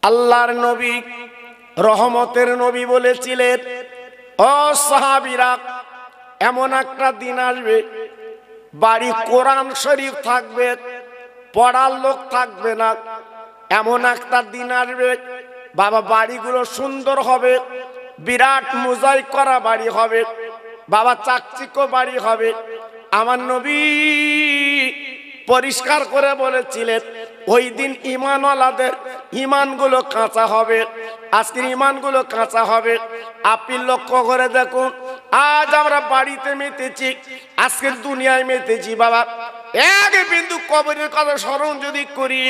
আল্লাহর নবী রহমতের নবী বলেছিলেন, ও সাহাবীরা, এমন একটা দিন আসবে বাড়ি কোরআন শরীফ থাকবে, পড়ার লোক থাকবে না। এমন একটা দিন আসবে বাবা বাড়িগুলো সুন্দর হবে, বিরাট মোজাইক করা বাড়ি হবে, বাবা চাকচিক্য বাড়ি হবে। আমার নবী পরিষ্কার করে বলেছিলেন, ওই দিন ঈমানওয়ালাদের ঈমানগুলো কাঁচা হবে। আজকের ঈমানগুলো কাঁচা হবে। আপনি লক্ষ্য করে দেখুন, আজ আমরা বাড়িতে মেতেছি, আজকের দুনিয়ায় মেতেছি বাবা। এক বিন্দু কবরের কথা স্মরণ যদি করি,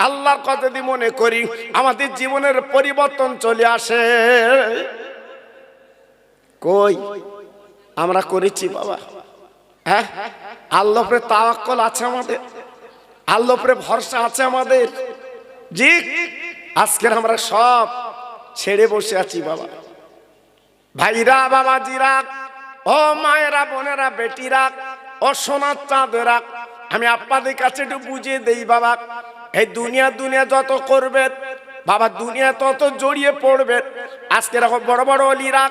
আল্লাহর কথা যদি মনে করি, আমাদের জীবনের পরিবর্তন চলে আসে। কই আমরা করেছি বাবা? হ্যাঁ, আল্লাহর উপরে তাওয়াক্কুল আছে আমাদের, আল্লাহর উপরে ভরসা আছে আমাদের। জি, আজকের আমরা সব ছেড়ে বসে আছি বাবা। ভাইরা, বাবাজিরা, ও মায়েরা, বোনেরা, বেটিরা, ও সোনার চাঁদেরা, আমি আপনাদের কাছে একটু বুঝিয়ে দেই বাবা। এই দুনিয়া যত করবেন বাবা, দুনিয়া তত জড়িয়ে পড়বে। আজকে রাখো বড় বড় অলিরা,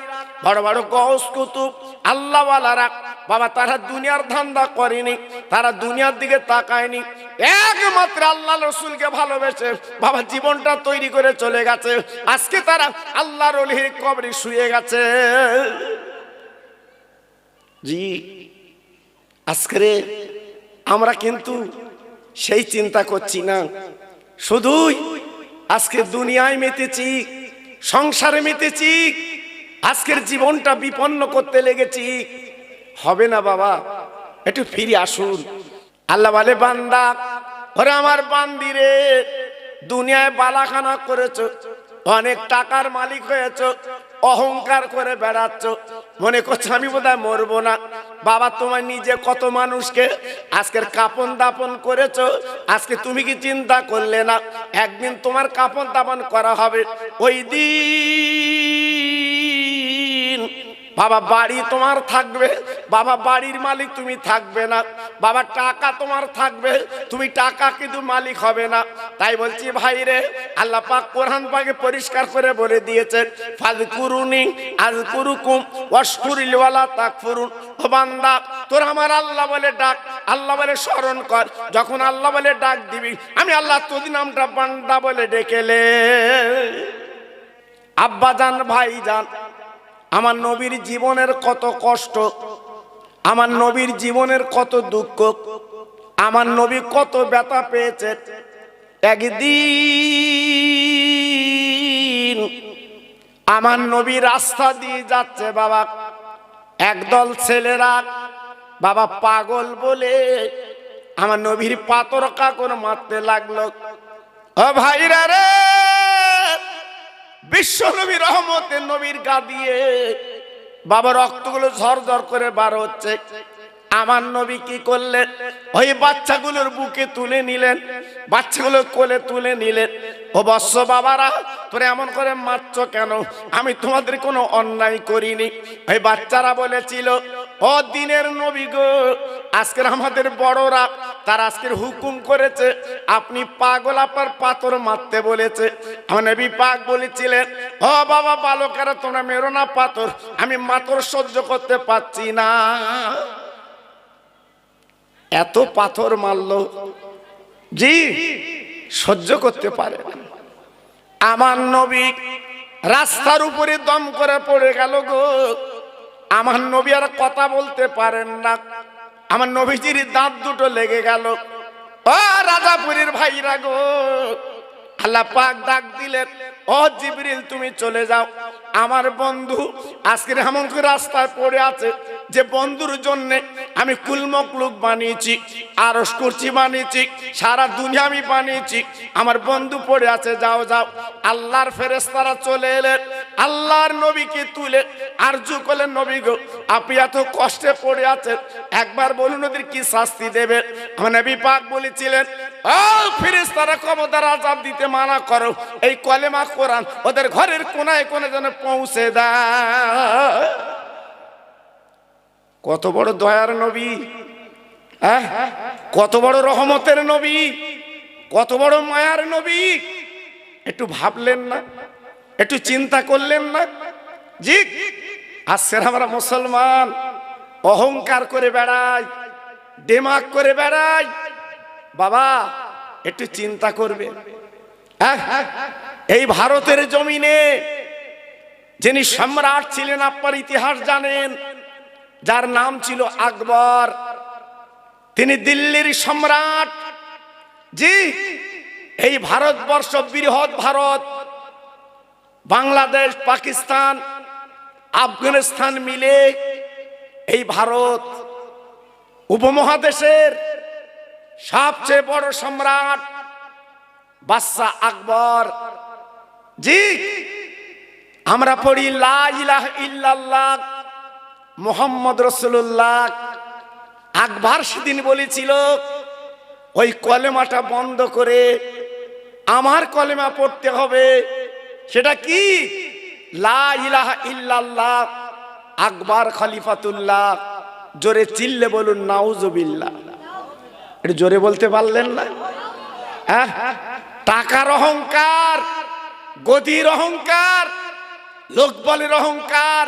বড় বড় গৌস কুতুব, আল্লাহওয়ালারা বাবা, তারা দুনিয়ার ধান্দা করেনি, তারা দুনিয়ার দিকে তাকায়নি। একমাত্র আল্লাহ রসুলকে ভালোবেসে বাবা জীবনটা তৈরি করে চলে গেছে। আজকে তারা আল্লাহর ওলির কবরে শুয়ে গেছে। জি, আজকে আমরা কিন্তু সেই চিন্তা করছি না। শুধুই আজকে দুনিয়ায় মেতেছি, সংসারে মেতেছি, আজকের জীবনটা বিপন্ন করতে লেগেছি। হবে না বাবা, একটু ফিরে আসুন। আল্লাহ বলে, বান্দা, ওরে আমার বান্দিরে, দুনিয়ায় বালাখানা করেছ, অনেক টাকার মালিক হয়েছ, অহংকার করে বেড়াচ্ছ, মনে করছো আমি বোধহয় মরবো না। বাবা, তোমার নিজে কত মানুষকে আজকের কাপন দাপন করেছো, আজকে তুমি কি চিন্তা করলে না একদিন তোমার কাপন দাপন করা হবে? ওই দিন বাবা বাড়ি তোমার থাকবে, বাবা বাড়ির মালিক তুমি থাকবে না। বাবা টাকা তোমার থাকবে, তুমি টাকা কিন্তু মালিক হবে না। তাই বলছি ভাই রে, আল্লাহ পাক কোরআন পাকে পরিষ্কার করে বলে দিয়েছেন, ফাযকুরুনি আযকুরুকুম ওয়াশকুরুলি ওয়ালা তাকফুরুন। ও বান্দা, তোর আমার আল্লাহ বলে ডাক, আল্লাহ বলে স্মরণ কর। যখন আল্লাহ বলে ডাক দিবি, আমি আল্লাহ তোর নামটা বান্দা বলে ডেকেলে। আব্বা জান, ভাই জান, আমার নবীর জীবনের কত কষ্ট, আমার নবীর জীবনের কত দুঃখ, আমার নবী কত ব্যথা পেয়েছে। একদিন আমার নবী রাস্তা দিয়ে যাচ্ছে বাবা, একদল ছেলেরা বাবা পাগল বলে আমার নবীর পাথর কাকর মারতে লাগলো। ও ভাইরা রে, বিশ্ব নবী রহমতের নবীর গা দিয়ে বাবা রক্তগুলো ঝরঝর করে বার হচ্ছে। আমার নবী কি করলেন? ওই বাচ্চাগুলোর বুকে তুলে নিলেন, বাচ্চাগুলোর কোলে তুলে নিলেন। ও বৎস বাবারা, তোরা এমন করে মারছো কেন? আমি তোমাদের কোনো অন্যায় করিনি। ওই বাচ্চারা বলেছিল, ও দিনের নবী গো, আজকের আমাদের বড়রা তারা আজকের হুকুম করেছে, আপনি পাগল, আপনার পাথর মারতে বলেছে। আমার নবী পাক বলেছিলেন, ও বাবা বালকেরা, তোমরা মেরো না পাথর, আমি পাথর সহ্য করতে পারছি না। এত পাথর মারলো, জি সহ্য করতে পারে না। আমার নবী রাস্তার উপরে দম করে পড়ে গেল গো। আমার নবী আর কথা বলতে পারেন না, আমার নবীজির দাঁত দুটো লেগে গেল। ও রাজাপুরীর ভাইরা গো, আল্লাহ পাক ডাক দিলেন, ও জিবরিল তুমি চলে যাও। আমার বন্ধু আজকের এমন করে রাস্তায় পড়ে আছে, যে বন্ধুর জন্য আমি কুলমখলুক বানিয়েছি, আরশ কুরসি বানিয়েছি, সারা দুনিয়া আমি বানিয়েছি, আমার বন্ধু পড়ে আছে, যাও যাও। আল্লাহর ফেরেশতারা চলে এলেন, আল্লাহর নবীকে তুলে আরজু করলেন, নবী গো, আপনি এত কষ্টে পড়ে আছেন, একবার বলুন ওদের কি শাস্তি দেবে? আমার নবী পাক বলেছিলেন, ও ফেরেশতারা, কবরদার আযাব দিতে মানা করো, এই কলেমা কোরআন ওদের ঘরের কোনায় কোনায় যেন পৌঁছে দেয়। কত বড় দয়ার নবী, কত বড় রহমতের নবী, কত বড় মায়ার নবী। একটু ভাবলেন না? একটু চিন্তা করলেন না? জি, আজকের আমরা মুসলমান অহংকার করে বেড়াই, দেমাগ করে বেড়াই। বাবা একটু চিন্তা করবে। এই ভারতের জমিনে যিনি সম্রাট ছিলেন আপনার ইতিহাস জানেন, যার নাম ছিল আকবর। তিনি দিল্লির সম্রাট। জি, এই ভারতবর্ষ বৃহৎ ভারত, বাংলাদেশ, পাকিস্তান, আফগানিস্তান মিলে এই ভারত উপমহাদেশের সবচেয়ে বড় সম্রাট বাদশাহ আকবর। জি, আমরা পড়ি লা ইলাহা ইল্লাল্লাহ মুহাম্মদ রাসূলুল্লাহ। আকবর সেদিন বলেছিল ওই কলেমাটা বন্ধ করে আমার কলেমা পড়তে হবে। সেটা কি? লা ইলাহা ইল্লাল্লাহ আকবর খলিফাতুল্লাহ। জোরে চিল্লে বলুন নাউজুবিল্লাহ। এটা জোরে বলতে পারলেন না? টাকার অহংকার, গদির অহংকার, লোকবলের অহংকার।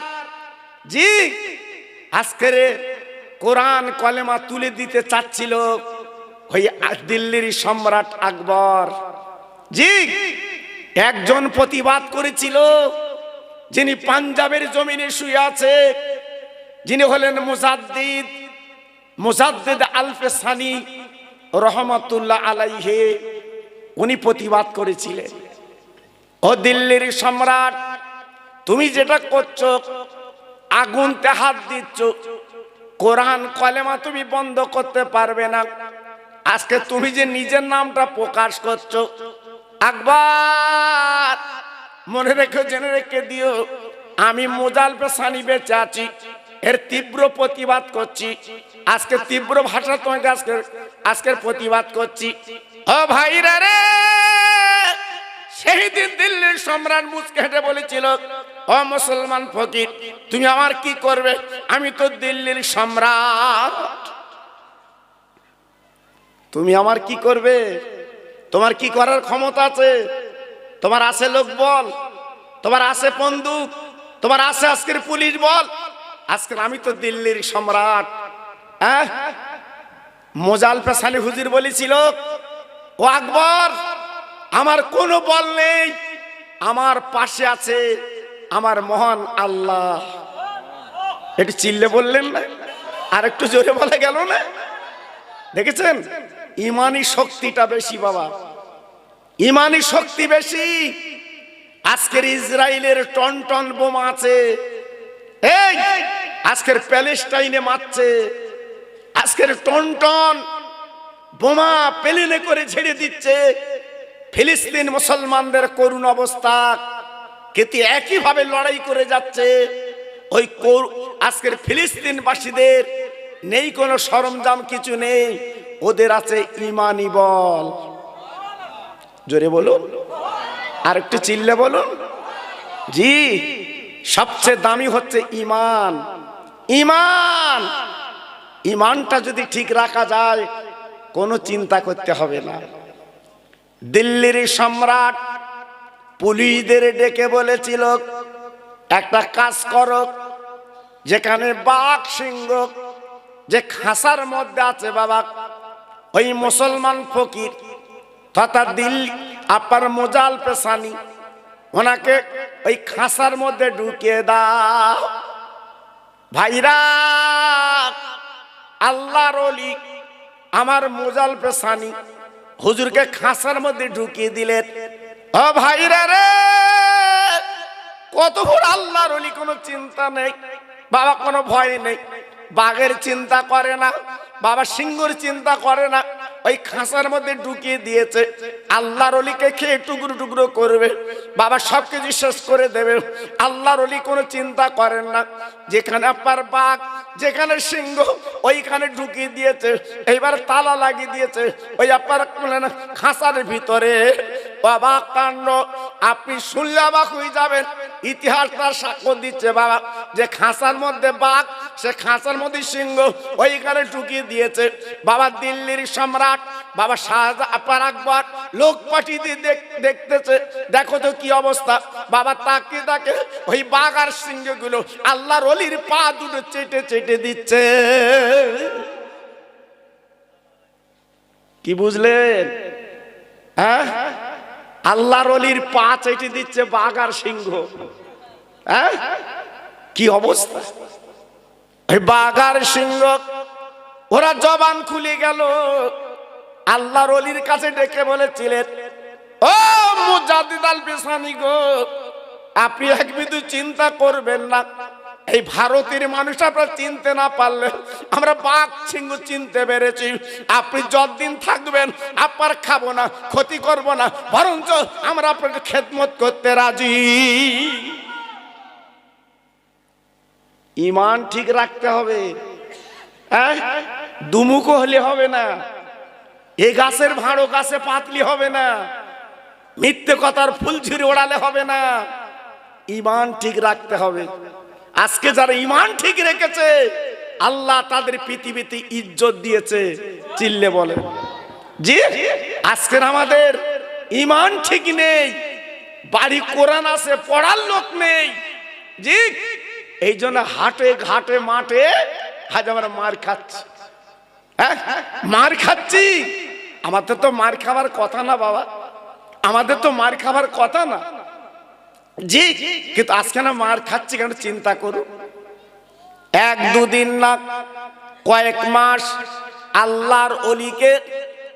জি, আজকের কোরআন কলেমা তুলে দিতে চাচ্ছিল ওই দিল্লির সম্রাট আকবর। জি, একজন প্রতিবাদ করেছিল, যিনি পাঞ্জাবের জমিনে শুয়ে আছে, যিনি হলেন মুজাদ্দিদ আল-ফেসানি রহমাতুল্লাহ আলাইহি। উনি প্রতিবাদ করেছিলেন, ও দিল্লির সম্রাট, তুমি যেটা করছো, আগুনতে হাত দিচ্ছ, কোরআন কলেমা তুমি বন্ধ করতে পারবে না। আজকে তুমি যে নিজের নামটা প্রকাশ করছো, আকবর মনে রেখে জেনে রেখে দিও, আমি মুজাল-ফেসানি বেঁচে আছি, এর তীব্র প্রতিবাদ করছি। আজকে তীব্র ভাষা তোমাকে আজকের প্রতিবাদ করছি। ও ভাইরা রে, সেই দিন দিল্লির সম্রাট মুচকে হেঁটে বলেছিল, ও মুসলমান ফকির, তুমি আমার কি করবে? আমি তো দিল্লির সম্রাট, তুমি আমার কি করবে? তোমার কি করার ক্ষমতা আছে? তোমার আছে লোকবল, তোমার আছে বন্দুক, তোমার আছে আজকের পুলিশ বল। আজকের আমি তো দিল্লির সম্রাট। মুজাল-ফেসানি হুজুর বলেছিল, ও আকবর, আমার কোনো বল নেই, আমার পাশে আছে আমার মহান আল্লাহ। একটু চিল্লে বললেন না? আর একটু জোরে বলা গেল না? দেখেছেন, ইমানি শক্তিটা বেশি বাবা, ইমানি শক্তি বেশি। আজকের ইসরায়েলের টন বোমা আছে, এই আজকের প্যালেস্টাইনে মারছে, আজকের টন বোমা প্লেনে করে ছেড়ে দিচ্ছে। ফিলিস্তিন মুসলমানদের করুণ অবস্থা, কিন্তু একইভাবে লড়াই করে যাচ্ছে। ওই আজকের ফিলিস্তিনবাসীদের নেই কোনো সরঞ্জাম, কিছু নেই, ওদের আছে ইমানি বল। জোরে বলুন, আর একটু চিল্লে বলুন। জি, সবচেয়ে দামি হচ্ছে ইমান। ইমান, ইমানটা যদি ঠিক রাখা যায়, কোনো চিন্তা করতে হবে না। দিল্লির সম্রাট পুলিশদের ডেকে বলেছিল, একটা কাজ করো, যেখানে বাঘ সিংহ যে খাঁচার মধ্যে আছে বাবা, ওই মুসলমান ফকির তথা দিল্লি আপনার মুজাল-ফেসানি, ওনাকে ওই খাঁচার মধ্যে ঢুকিয়ে দাও। ভাইরা, আল্লাহর ওলি আমার মুজাল-ফেসানি হুজুরকে খাঁচার মধ্যে ঢুকিয়ে দিলেন। ও ভাইরা রে, কত বড় আল্লাহর ওলি, কোনো চিন্তা নেই বাবা, কোনো ভয় নেই। বাঘের চিন্তা করে না বাবা, সিংহের চিন্তা করে না, ওই খাঁচার মধ্যে ঢুকিয়ে দিয়েছে। আল্লাহর ওলিকে খেয়ে টুকরো টুকরো করবে বাবা, সবকিছু শেষ করে দেবে। আল্লাহর ওলি কোনো চিন্তা করেন না। যেখানে আপনার বাঘ, যেখানে সিংহ, ওইখানে ঢুকিয়ে দিয়েছে, এইবার তালা লাগিয়ে দিয়েছে ওই আপনার খাঁচার ভিতরে। বাবা কাণ্ড, আপনি শুনলে অবাক হয়ে যাবেন। ইতিহাস তার সাক্ষ্য দিচ্ছে বাবা, যে খাঁচার মধ্যে বাঘ, সে খাঁচার মধ্যে সিংহ, ওইখানে ঢুকিয়ে দিয়েছে বাবা দিল্লির সম্রাট বাবা শাহজাহান আকবর লোক পাঠিয়ে দিয়ে দেখতেছে, দেখো তো কি অবস্থা। বাবা তাকিয়ে তাকে ওই বাঘ আর সিংহগুলো আল্লাহর ওলির পা দুটো চেটে চেটে দিচ্ছে। কি বুঝলেন? হ্যাঁ, আল্লাহর ওলির পা চেটে দিচ্ছে বাঘ আর সিংহ। হ্যাঁ, কি অবস্থা। ওই বাঘ আর সিংহ ওরা জবান খুলে গেল, আল্লাহর ওলির কাছে ডেকে বলেছিলেন, ও মুজাদ্দিদ আল বিসানি গো, আপনি এক বিন্দু চিন্তা করবেন না। এই ভারতের মানুষ আপনারা চিনতে না পারলে আমরা বাঘ সিংহ চিনতে পেরেছি। আপনি যতদিন থাকবেন আপনার খাবো না, ক্ষতি করব না, বরঞ্চ আমরা আপনাকে খেদমত করতে রাজি। ঈমান ঠিক রাখতে হবে। হ্যাঁ, দুমুখো হলে হবে না, এ গাছের ভাঁড়ো গাছে পাতলি হবে না, মিথ্যে কথার ফুল ঝুরি ওড়ালে হবে না, ঈমান ঠিক রাখতে হবে। আজকে যারা ঈমান ঠিক রেখেছে আল্লাহ তাদের পৃথিবীতে ইজ্জত দিয়েছে, চিল্লে বলে জি। আজকের আমাদের ঈমান ঠিক নেই, বাড়ি কোরআন আছে পড়ার লোক নেই জি। এই জন্য হাটে ঘাটে মাঠে আজ আমরা মার খাচ্ছি। হ্যাঁ, মার খাচ্ছি। আমাদের তো মার খাবার কথা না বাবা, আমাদের তো মার খাবার কথা না জি, কিন্তু আজকে না মার খাচ্ছি কেন চিন্তা করো। এক দুদিন না কয়েক মাস আল্লাহর ওলিকে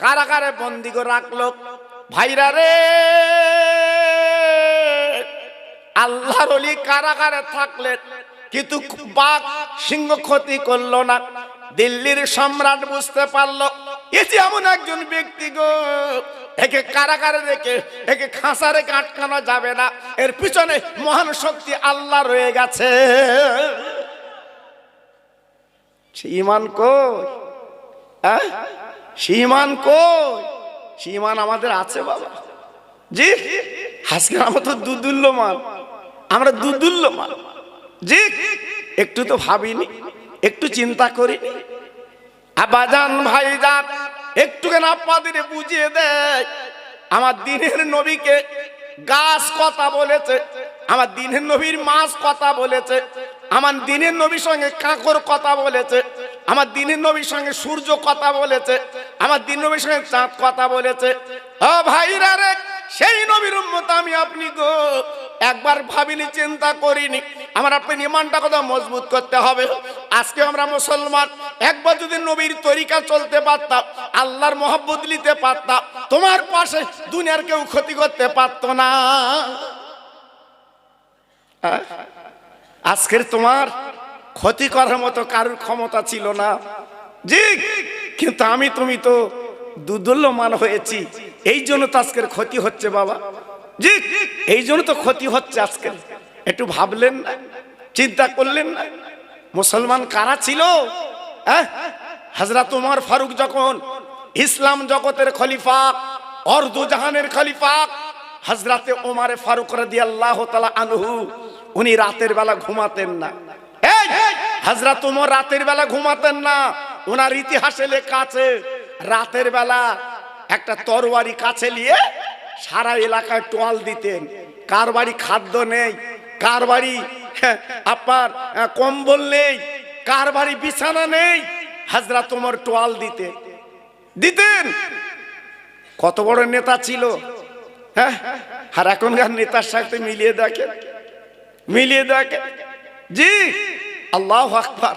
কারাগারে বন্দী করে রাখলো। ভাইরা রে, আল্লাহর ওলি কারাগারে থাকলেন কিন্তু বাঘ সিংহ ক্ষতি করলো না। দিল্লির সম্রাট বুঝতে পারলো এটি এমন একজন ব্যক্তি গো, একে কারাগারে রেখে একে খাঁচা রেখে আটকানো যাবে না, এর পিছনে মহান শক্তি আল্লাহ রয়ে গেছে। ঈমান কই? হ্যাঁ, ঈমান কই? ঈমান আমাদের আছে বাবা জি। আজকে আমরা তো দুদুল্যমান, আমরা দুদুল্যমান জি। একটু তো ভাবিনি, একটু চিন্তা করিনি। আবাজান ভাইজান একটুখানি আপনাদের বুঝিয়ে দেয়, আমার দিনের নবীকে গাছ কথা বলেছে, আমার দিনের নবীর মাছ কথা বলেছে, আমার দিনের নবীর সঙ্গে কাঁকর কথা বলেছে, আমার দিনের নবীর সঙ্গে সূর্য কথা বলেছে, আমার দিনের নবীর সঙ্গে চাঁদ কথা বলেছে। ও ভাইরা রে, সেই নবীর উম্মত আমি আপনি গো, একবার ভাবিনি, চিন্তা করিনি। আমার আপনি ঈমানটা কথা মজবুত করতে হবে। আজকে আমরা মুসলমান, একবার যদি নবীর তরিকা চলতে পারতাম, আল্লাহর মহব্বত নিতে পারতাম, তোমার পাশে দুনিয়ার কেউ ক্ষতি করতে পারতো না। আজকের তোমার ক্ষতি করার মতো কারোর ক্ষমতা ছিল না জি, কিন্তু আমি তুমি তো দুদুল্যমান হয়েছি, এই জন্য তো আজকের ক্ষতি হচ্ছে বাবা জি, এই জন্য তো ক্ষতি হচ্ছে আজকের। একটু ভাবলেন না, চিন্তা করলেন না মুসলমান কারা ছিল? হযরত ওমর ফারুক যখন ইসলাম জগতের খলিফা, অর্ধ জাহানের খলিফা হযরত ওমর ফারুক রাদিয়াল্লাহু তাআলা আনহু, উনি রাতের বেলা ঘুমাতেন না। এই হযরত ওমর রাতের বেলা ঘুমাতেন না, ওনার ইতিহাসে লেখা আছে রাতের বেলা একটা তরবারি কাছে নিয়ে সারা এলাকায় টোয়াল দিতেন। কার বাড়ি খাদ্য নেই, কার বাড়ি আপনার কম্বল নেই, কার বাড়ি বিছানা নেই, হযরত ওমর টোয়াল দিতেন। কত বড় নেতা ছিল। হ্যাঁ, আর এখনকার নেতার সাথে মিলিয়ে দেখেন জি। আল্লাহু আকবার।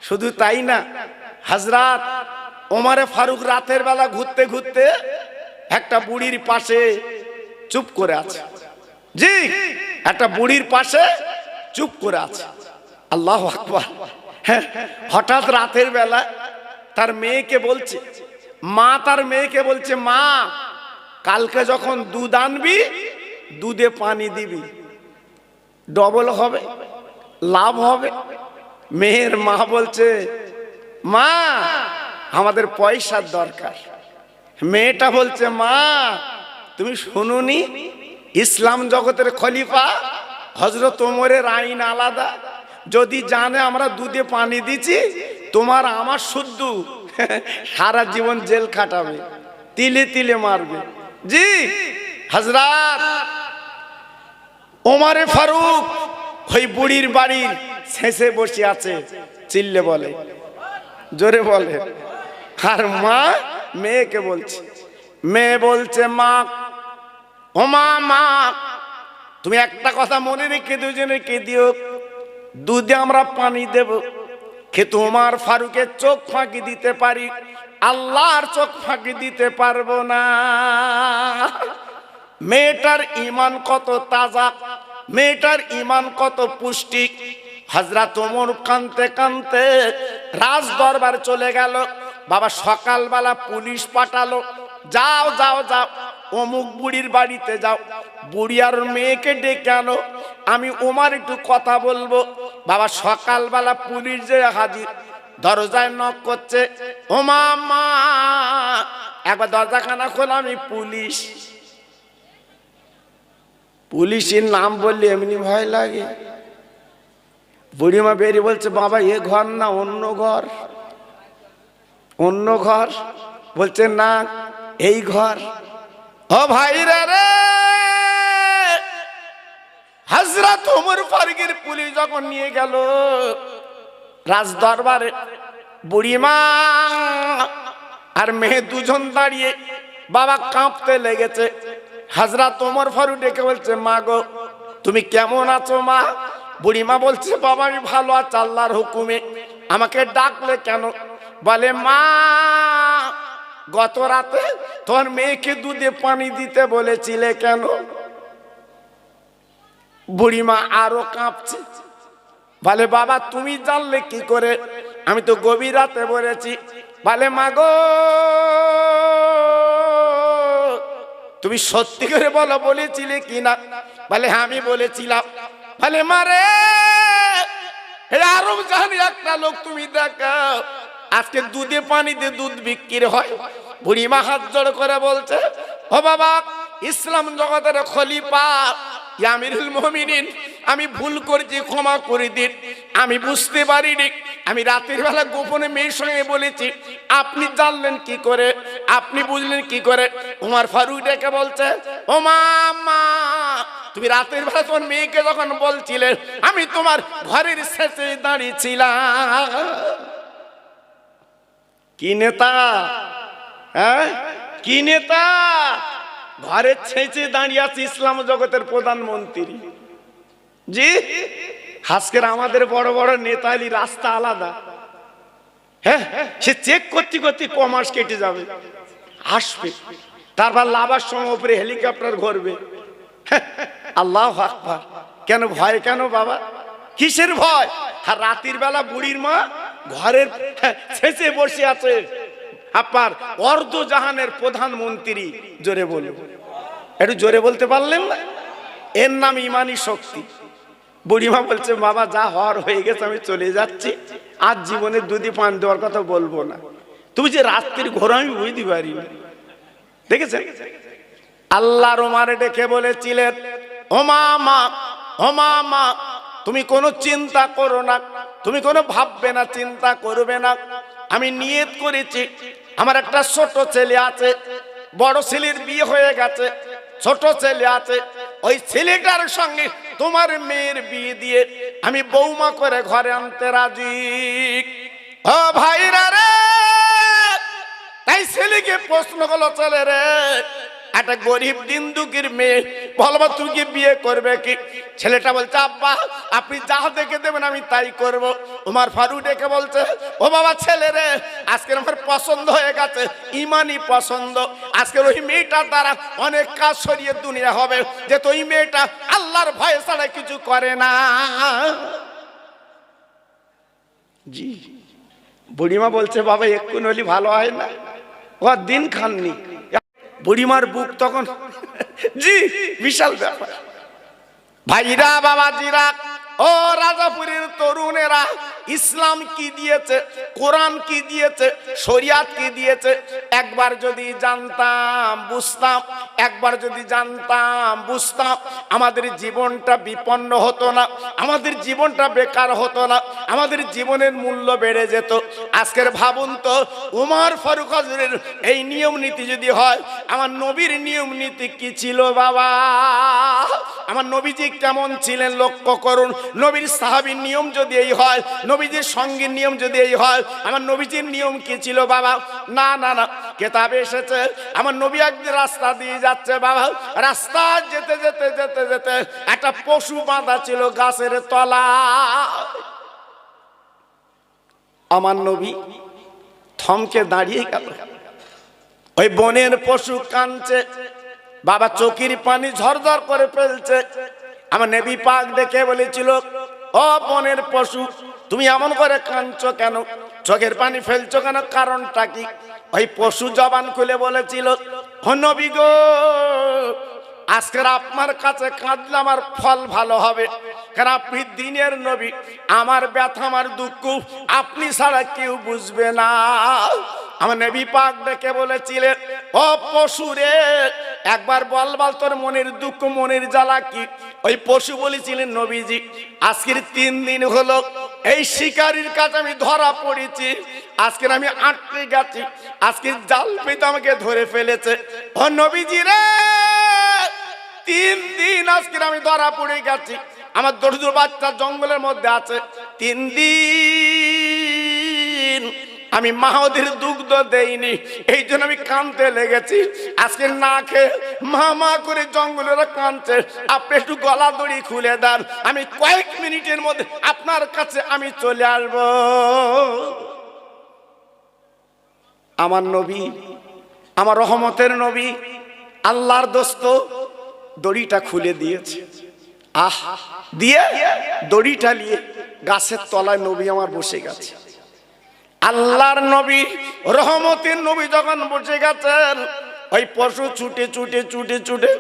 শুধু তাই না, হযরত ওমর ফারুক রাতের বেলা ঘুরতে ঘুরতে একটা বুড়ির পাশে চুপ করে আছে জি, একটা বুড়ির পাশে চুপ করে আছে। আল্লাহু আকবার। হ্যাঁ, হঠাৎ রাতের বেলা তার মেয়েকে বলছে, মা তার মেয়েকে বলছে, মা কালকে যখন দুধ আনবি দুধে পানি দিবি, ডবল হবে, লাভ হবে। মেয়ের মা বলছে, মা আমাদের পয়সার দরকার। মেয়েটা বলছে, মা তুমি শুনুনি ইসলাম জগতের খলিফা হযরত ওমরের আইন আলাদা। যদি জানে আমরা দুধে পানি দিচ্ছি, তোমার আমার শুদ্ধ সারা জীবন জেল খাটাবে, তিলে তিলে মারবে। জি হযরত ওমরে ফারুক ওই বুড়ির বাড়ির শেষে বসে আছে, চিল্লে বলে, জোরে বলে। আর মা মেয়েকে বলছে, মেয়ে বলছে, মা ও মা, তুমি একটা কথা মনে রেখে দুজনে কে দিও, দুধে আমরা পানি দেব, কিন্তু ওমর ফারুকের চোখ ফাঁকি দিতে পারি, আল্লাহর চোখ ফাঁকি দিতে পারবো না। মেয়েটার ঈমান কত তাজা, মেয়েটার ঈমান কত পুষ্টি। হযরত ওমর কাঁদতে কাঁদতে রাজ দরবার চলে গেল। বাবা সকালবেলা পুলিশ পাঠালো, যাও যাও যাও অমুক বুড়ির বাড়িতে যাও, বুড়ি আর মেয়েকে ডেকে আনো, আমি ওমর একটু কথা বলবো। বাবা সকালবেলা পুলিশ যে হাজির, দরজায় নক করছে, ও মা একবার দরজাখানা খোলো, আমি পুলিশ। পুলিশের নাম বললে এমনি ভয় লাগে। বুড়িমা বেরিয়ে বলছে, বাবা এ ঘর না অন্য ঘর, অন্য ঘর। বলছে না এই ঘর। ও ভাইরা রে, হযরত ওমর ফারুকের পুলিশ যখন নিয়ে গেল রাজ দরবারে, বুড়িমা আর মেয়ে দুজন দাঁড়িয়ে, বাবা কাঁপতে লেগেছে। হযরত ওমর ফারুক ডেকে বলছে, মা গো তুমি কেমন আছো মা? বুড়িমা বলছে, বাবা আমি ভালো আছি আল্লাহর হুকুমে, আমাকে ডাকলে কেন? বলে, মা গত রাতে তোর মেয়েকে দুধে পানি দিতে বলেছিলে কেন? বুড়িমা আরো কাঁপছে, বলে, বাবা তুমি জানলে কি করে? আমি তো গভীর রাতে বলেছি। বলে, মা গো তুমি সত্যি করে বলো বলেছিলে কিনা? বলে, হ্যাঁ আমি বলেছিলাম। বলে, মারে আরব জাহানি একটা লোক তুমি দেখাও, আজকে দুধে পানিতে দুধ বিক্রি হয়। বুড়িমা হাত জোড় করে বলছে, ও বাবা ইসলাম জগতের খলিফা আমিরুল মুমিনিন, আমি ভুল করেছি, ক্ষমা করে দিন, আমি বুঝতে পারিনি, আমি রাতের বেলা গোপনে মেয়ের সঙ্গে বলেছি, আপনি জানলেন কি করে, আপনি বুঝলেন কি করে? ওমর ফারুক ডেকে বলছে, ও মা তুমি রাতের বেলা তোমার মেয়েকে যখন বলছিলে, আমি তোমার ঘরের শেষে দাঁড়িয়েছিলাম। কি নেতা, হ্যাঁ কি নেতা, ঘরের ছেঁচে দাঁড়িয়ে আছে ইসলাম জগতের প্রধানমন্ত্রী। জি আজকের আমাদের বড় বড় নেতালি রাস্তা আলাদা। হ্যাঁ সে চেক করতে করতে কমাস কেটে যাবে, আসবে, তারপর লাভার সময় উপরে হেলিকপ্টার ঘুরবে। আল্লাহু আকবার। কেন ভয় কেন বাবা, কিসের ভয়? আর রাতের বেলা বুড়ির মা ঘরের ছেঁচে বসে আছে আপনার অর্ধ জাহানের প্রধানমন্ত্রী। জোরে বলে, একটু জোরে বলতে পারলেন না? এর নাম ইমানি শক্তি। বুড়িমা বলছে, বাবা যা হওয়ার হয়ে গেছে, আমি চলে যাচ্ছি, আজ জীবনে দুধে পান দেওয়ার কথা বলবো না। তুমি যে রাত্রির ঘোর আমি বুঝতে পারি না। দেখেছেন আল্লাহর ওমরে ডেকে বলেছিলেন, ও মা তুমি কোনো চিন্তা করো না, তুমি কোনো ভাববে না, চিন্তা করবে না। আমি নিয়ত করেছি, আমার একটা ছোট ছেলে আছে, বড় ছেলের বিয়ে হয়ে গেছে, ছোট ছেলে আছে, ওই ছেলেটার সঙ্গে তোমার মেয়ের বিয়ে দিয়ে আমি বৌমা করে ঘরে আনতে রাজি। ও ভাইরা রে, তাই ছেলেকে প্রশ্ন করলো, ছেলে রে একটা গরিব দিন দুঃখীর মেয়ে, বলবো তুই কি বিয়ে করবে কি? ছেলেটা বলছে, আব্বা আপনি যা দেখে দেবেন আমি তাই করব। ওমর ফারুক ডেকে বলছে, ও বাবা ছেলে রে, আজকের আমার পছন্দ হয়ে গেছে, ইমানি পছন্দ। আজকের ওই মেয়েটার দ্বারা অনেক কাজ সরিয়ে দুনিয়া হবে, যে ওই মেয়েটা আল্লাহর ভয় ছাড়া কিছু করে না। জি বুড়িমা বলছে, বাবা এক্ষুনি হলে ভালো হয় না, ও দিন খাননি। বুড়িমার বুক তখন জি বিশাল ব্যাপার। ভাইরা বাবাজিরা ও রাজাপুরের তরুণেরা, ইসলাম কি দিয়েছে, কোরআন কি দিয়েছে, শরিয়াত কি দিয়েছে একবার যদি জানতাম বুঝতাম, একবার যদি জানতাম বুঝতাম, আমাদের জীবনটা বিপন্ন হতো না, আমাদের জীবনটা বেকার হতো না, আমাদের জীবনের মূল্য বেড়ে যেত। আজকের ভাবুন তো, উমর ফারুক হুজুরের এই নিয়ম নীতি যদি হয়, আমার নবীর নিয়ম নীতি কি ছিল বাবা? আমার নবীজি কেমন ছিলেন লক্ষ্য করুন। নবীর সাহাবীর নিয়ম যদি এই হয়, নবীজির সঙ্গীর নিয়ম যদি এই হয়, আমার নবীজির নিয়ম কি ছিল বাবা? না না না, কেতাবে এসেছে আমার নবী একদিন রাস্তা দিয়ে যাচ্ছে বাবা, রাস্তা যেতে যেতে যেতে যেতে একটা পশু বাঁধা ছিল গাছের তলা। আমার নবী থমকে দাঁড়িয়ে গেল। ওই বনের পশু কাঁদছে বাবা, চোখের পানি ঝরঝর করে ফেলছে। আমার নবী পাক দেখে বলেছিল, ও বনের পশু, তুমি এমন করে কাঁদছো কেন, চোখের পানি ফেলছো কেন, কারণটা কি? ওই পশু জবান খুলে বলেছিল, ও নবী গো, আজকের আপনার কাছে কাঁদলে আমার ফল ভালো হবে, কারণ আপনি দিনের নবী, আমার ব্যথা আমার দুঃখ আপনি ছাড়া কেউ বুঝবে না। আমার নবী পাক ডেকে বলেছিলেন, ও পশু রে, একবার বল তোর মনের দুঃখ মনের জ্বালা কি? ওই পশু বলেছিলেন, নবীজি আজকের 3 দিন হলো এই শিকারীর কাছে আমি ধরা পড়েছি, আজকের আমি আটকে গেছি, আজকে জাল পেতে আমাকে ধরে ফেলেছে। ও নবীজি রে, 3 দিন আজকের আমি ধরা পড়ে গেছি, আমার দরিদ্র বাচ্চা জঙ্গলের মধ্যে আছে, 3 দিন আমি মাহদের দুগ্ধ দেইনি, এই জন্য আমি কাঁদতে লেগেছি। আজকে না খেয়ে মা মা করে জঙ্গলেরা কাঁদছে, আপনি একটু গলা দড়ি খুলে দেন, আমি কয়েক মিনিটের মধ্যে আপনার কাছে আমি চলে আসবো। আমার নবী, আমার রহমতের নবী, আল্লাহর দোস্ত দড়িটা খুলে দিয়েছে। আহ, দিয়ে দড়িটা নিয়ে গাছের তলায় নবী আমার বসে গেছে। আল্লাহর নবী, রহমতের নবী যখন বসে গেছেন, ওই পশু ছুটে ছুটে ছুটে ছুটে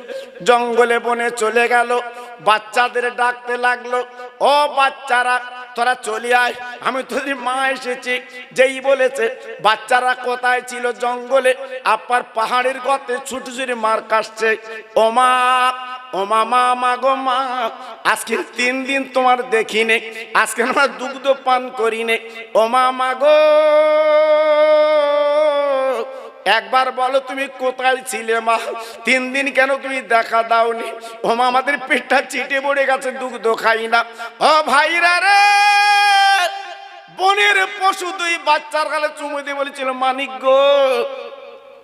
জঙ্গলে বনে চলে গেল, বাচ্চাদের ডাকতে লাগলো, ও বাচ্চারা তোরা চলে আয়, আমি তোদের মা এসেছি। যেই বলেছে, বাচ্চারা কোথায় ছিল? জঙ্গলে, আপনার পাহাড়ের গর্তে ছুটে ছুটে মার কাটছে। ও মা, ও মামা, মা গো মা, আজকে 3 দিন তোমার দেখিনি, আজকে আমার দুগ্ধ পান করিনি। ও মা গো, একবার বলো তুমি কোথায় ছিলে মা? 3 দিন কেন তুমি দেখা দাওনি? ও মা, আমাদের পেটটা চিটে পড়ে গেছে, দুগ্ধ খাই না। ও ভাইরা রে, বনের পশু 2 বাচ্চার গালে চুমু দিয়ে বলেছিল, মানিক গো,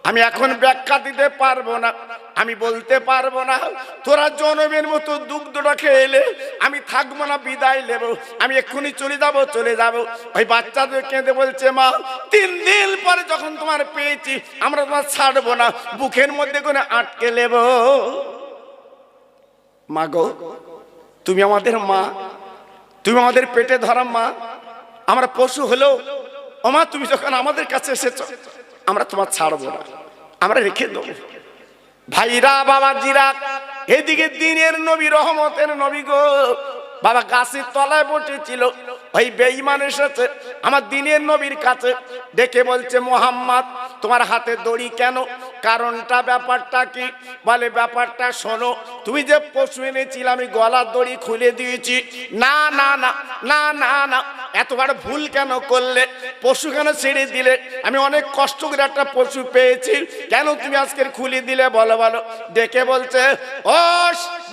আমি এখন ব্যাখ্যা দিতে পারবো না, আমি বলতে পারবো না, তোরা জনমের মতো দুগ্ধটা খেয়ে আমি থাকবো না, বিদায় নেব, আমি এক্ষুনি চলে যাব। ওই বাচ্চাদের কেঁদে বলছে, মা 3 দিন পরে যখন তোমার পেয়েছি, আমরা তোমার ছাড়বো না, বুকের মধ্যে করে আটকে নেব। মা গো, তুমি আমাদের মা, তুমি আমাদের পেটে ধরা মা, আমরা পশু হলেও ও মা, তুমি যখন আমাদের কাছে এসেছো, আমরা তোমার ছাড়বো না, আমরা রেখে দেবো। ভাইরা, বাবাজিরা, এদিকে দিনের নবী, রহমতের নবী গো, বাবা গাছের তলায় বসেছিল, ওই বেঈমান এসেছে আমার দিনের নবীর কাছে, ডেকে বলছে, মোহাম্মদ তোমার হাতে দড়ি কেন? কারণটা, ব্যাপারটা কি? বলে, ব্যাপারটা শোনো, তুমি যে পশু এনেছিলে আমি গলার দড়ি খুলে দিয়েছি। না না না না না না, এতবার ভুল কেন করলে? পশু কেন ছেড়ে দিলে? আমি অনেক কষ্ট করে একটা পশু পেয়েছি, কেন তুমি আজকের খুলে দিলে? বলো বলো। ডেকে বলছে, ও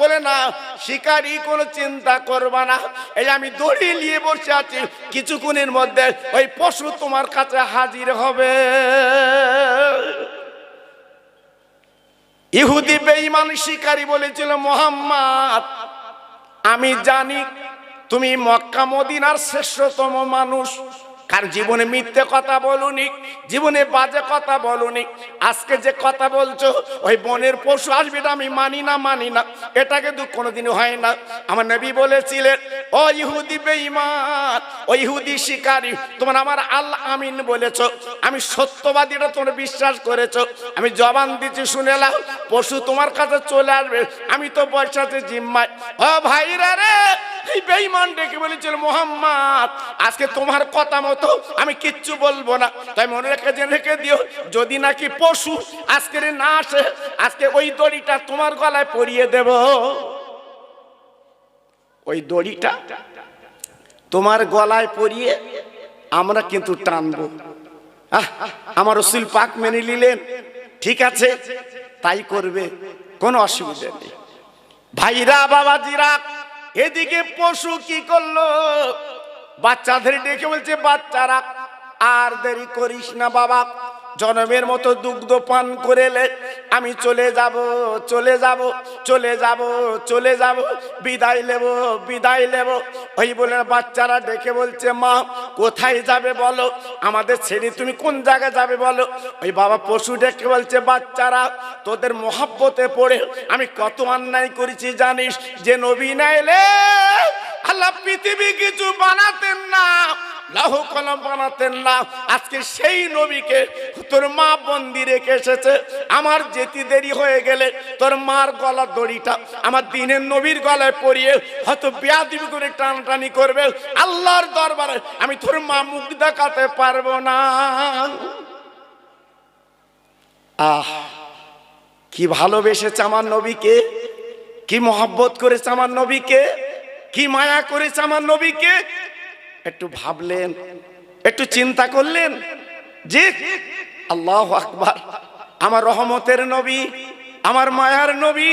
বলে না, শিকারী কোনো চিন্তা করবা না, এই আমি দড়ি নিয়ে বসে আছি, কিছুক্ষণের মধ্যে ওই পশু তোমার কাছে হাজির হবে। ইহুদি বেঈমান শিকারী বলেছিল, মোহাম্মদ আমি জানি তুমি মক্কা মদিনার শ্রেষ্ঠতম মানুষ, কার জীবনে মিথ্যে কথা বলুনি, জীবনে বাজে কথা বলুনি, আজকে যে কথা বলছো ওই বনের পশু আসবে, এটা আমি মানি না, এটা কিন্তু কোনোদিন হয় না। আমার নবী বলেছিলেন, ও ইহুদি বেঈমান, ও ইহুদি শিকারী, তোমরা আমার আল্লাহ আমিন বলেছো, আমি সত্যবাদী, এটা তোমরা বিশ্বাস করেছো, আমি জবান দিচ্ছি, শুনে নাও, পশু তোমার কাছে চলে আসবে, আমি তো বসাতে জিম্মায়। ও ভাইরা রে, এই বেঈমান ডেকে বলেছিল, মুহাম্মদ আজকে তোমার কথা মতো আমি কিচ্ছু বলবো না, তাই মনে রেখে জেনে রেখে দিও, যদি নাকি পশু আজকে না আসে, আজকে ওই দড়িটা তোমার গলায় পরিয়ে দেব। ওই দড়িটা তোমার গলায় পরিয়ে আমরা কিন্তু টানবো। আমার রাসূল পাক মেনে নিলেন, ঠিক আছে তাই করবে, কোনো অসুবিধা নেই। ভাইরা বাবাজিরা, এদিকে পশু কি করলো, বাচ্চাদের ডেকে বলছে, বাচ্চারা আর দেরি করিস না বাবা, জনমের মতো দুগ্ধ পান করে লে, আমি চলে যাব চলে যাব চলে যাব চলে যাব, বিদায় নেব বিদায় নেব। ওই বলে বাচ্চারা ডেকে বলছে, মা কোথায় যাবে বলো, আমাদের ছেড়ে তুমি কোন জায়গায় যাবে বলো। ওই বাবা পশু ডেকে বলছে, বাচ্চারা তোদের মহব্বতে পড়ে আমি কত অন্যায় করেছি জানিস, যে নবী না এলে আল্লাহ পৃথিবী কিছু বানাতেন না, লাহু কলম বানাতেন না। আজকে সেই নবীকে তোর মা বন্দি রেখে এসেছে, আমার যেতে দেরি হয়ে গেলে তোর মার গলার দড়িটা আমার দিনের নবীর গলায় পরিয়ে হয়তো বেয়াদবি করে টানাটানি করবে, আল্লাহর দরবারে আমি তোর মা মুখ দেখাতে পারবো না। কি ভালোবেসেছে আমার নবীকে, কি মহব্বত করেছে আমার নবীকে, কি মায়া করেছে আমার নবীকে। একটু ভাবলেন, একটু চিন্তা করলেন যে আল্লাহু আকবার, আমার রহমতের নবী, আমার মায়ার নবী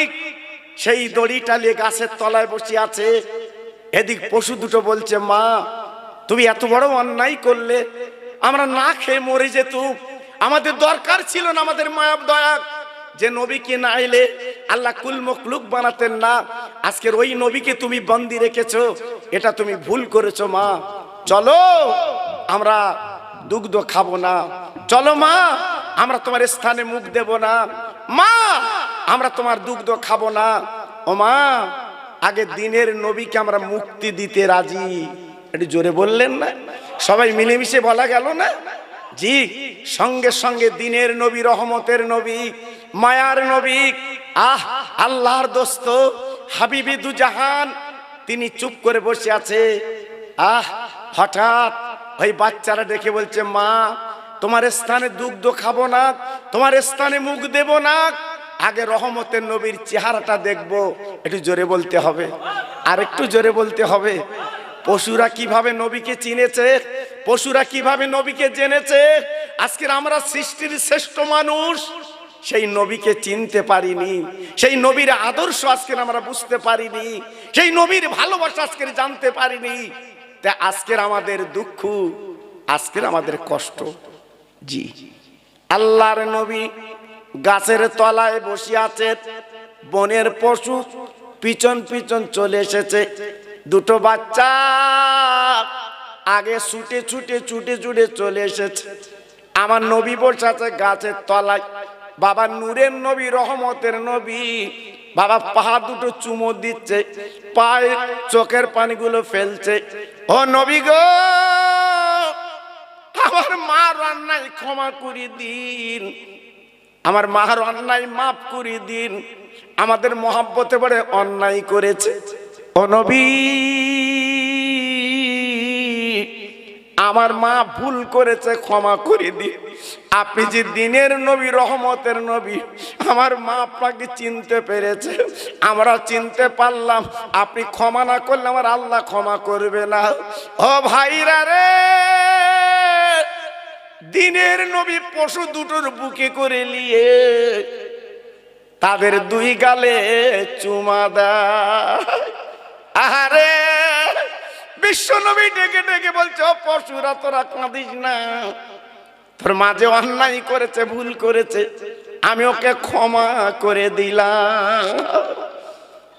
সেই দড়িটা নিয়ে গাছের তলায় বসে আছে। এদিক পশু দুটো বলছে, মা তুমি এত বড় অন্যায় করলে, আমরা না খেয়ে মরে যেতুম, আমাদের দরকার ছিল না আমাদের মায়া দয়া, যে নবীকে না এলে আল্লাহ কুল মখলুক বানাতেন না, আজকের ওই নবীকে তুমি বন্দি রেখেছো, এটা তুমি ভুল করেছো। মা চলো আমরা দুগ্ধ খাবো না, চলো মা আমরা তোমার স্থানে মুখ দেব না, মা আমরা তোমার দুগ্ধ খাবো না। ও মা, আগে দিনের নবীকে আমরা মুক্তি দিতে রাজি। একটু জোরে বললেন না, সবাই মিলেমিশে বলা গেল না? জি, সঙ্গে সঙ্গে দিনের নবী, রহমতের নবী, মায়ার নবী, আল্লাহর দোস্ত হাবিবি দু জাহান, তিনি চুপ করে বসে আছে। হঠাৎ ওই বাচ্চারা ডেকে বলছে, মা তোমার স্থানে দুগ্ধ খাবো না, তোমার স্থানে মুখ দেব না, আগে রহমতের নবীর চেহারাটা দেখবো। একটু জোরে বলতে হবে, আর একটু জোরে বলতে হবে। পশুরা কিভাবে নবীকে চিনেছে, পশুরা কিভাবে নবীকে জেনেছে, আজকের আমরা সৃষ্টির শ্রেষ্ঠ মানুষ সেই নবীকে চিনতে পারিনি, সেই নবীর আদর্শ আজকের আমরা বুঝতে পারিনি, সেই নবীর ভালোবাসা আজকের জানতে পারিনি। তা আজকের আমাদের দুঃখ, আজকের আমাদের কষ্ট। জি, আল্লাহর নবী গাছের তলায় বসে আছে, বনের পশু পিছন পিছন চলে এসেছে। দুটো বাচ্চা আগে ছুটে ছুটে ছুটে ছুটে চলে এসেছে। আমার নবী বসে আছে গাছের তলায়, বাবা নূরের নবী, রহমতের নবী, বাবা পা দুটো চুমো দিচ্ছে, পায়ে চোখের পানিগুলো ফেলছে। ও নবী গো, আমার মার অন্যায় ক্ষমা করে দিন, আমার মার অন্যায় মাফ করে দিন, আমাদের মহব্বতে বড় অন্যায় করেছে। ও নবী, আমার মা ভুল করেছে, ক্ষমা করে দিন। আপনি যে দিনের নবী, রহমতের নবী, আমার মা আপনাকে চিনতে পেরেছে, আমরা চিনতে পারলাম, আপনি ক্ষমা না করলে আমার আল্লাহ ক্ষমা করবে না। ও ভাইরা রে, দিনের নবী পশু দুটোর বুকে করে নিয়ে তাদের দুই গালে চুমা দেয়। আরে বিশ্ব নবী ডেকে ডেকে বলছে, ও পশুরা তোরা কাঁদিস না, তোর মাঝে অন্যায় করেছে, ভুল করেছে, আমি ওকে ক্ষমা করে দিলাম।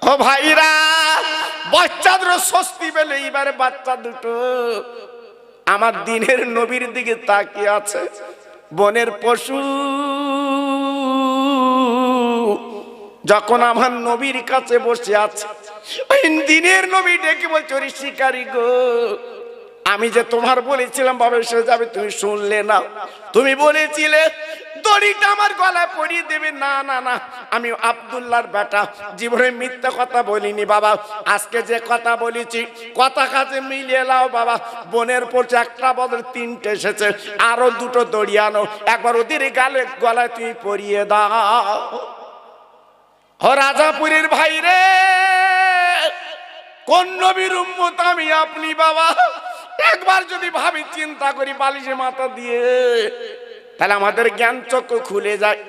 ও ভাইরা, বাচ্চাদের স্বস্তি পেলে এইবারে বাচ্চা দুটো আমার দিনের নবীর দিকে তাকিয়ে আছে। বনের পশু যখন আমার নবীর কাছে বসে আছে, ওই দিনের নবী ডেকে বলছে, ওরে শিকারী গো, আমি যে তোমার বলেছিলাম বাবা এসে যাবে, তুমি শুনলে না? তুমি বলেছিলে দড়িটা আমার গলায় পরিয়ে দেবে। না না না, আমি আব্দুল্লাহর বেটা, জীবনে মিথ্যা কথা বলিনি বাবা। আজকে যে কথা বলেছি কথা কাজে মিলিয়ে নাও বাবা। বোনের পড়ছে একটা বদল তিনটে এসেছে, আরো দুটো দড়ি আনো, একবার ওদের গালে গলায় তুমি পরিয়ে দাও। ও রাজাপুরীর ভাই রে, কোন নবীর উম্মত আমি আপনি বাবা? একবার যদি ভাবি চিন্তা করি বালিশে মাথা দিয়ে, তাহলে আমাদের জ্ঞান চক্ষু খুলে যায়।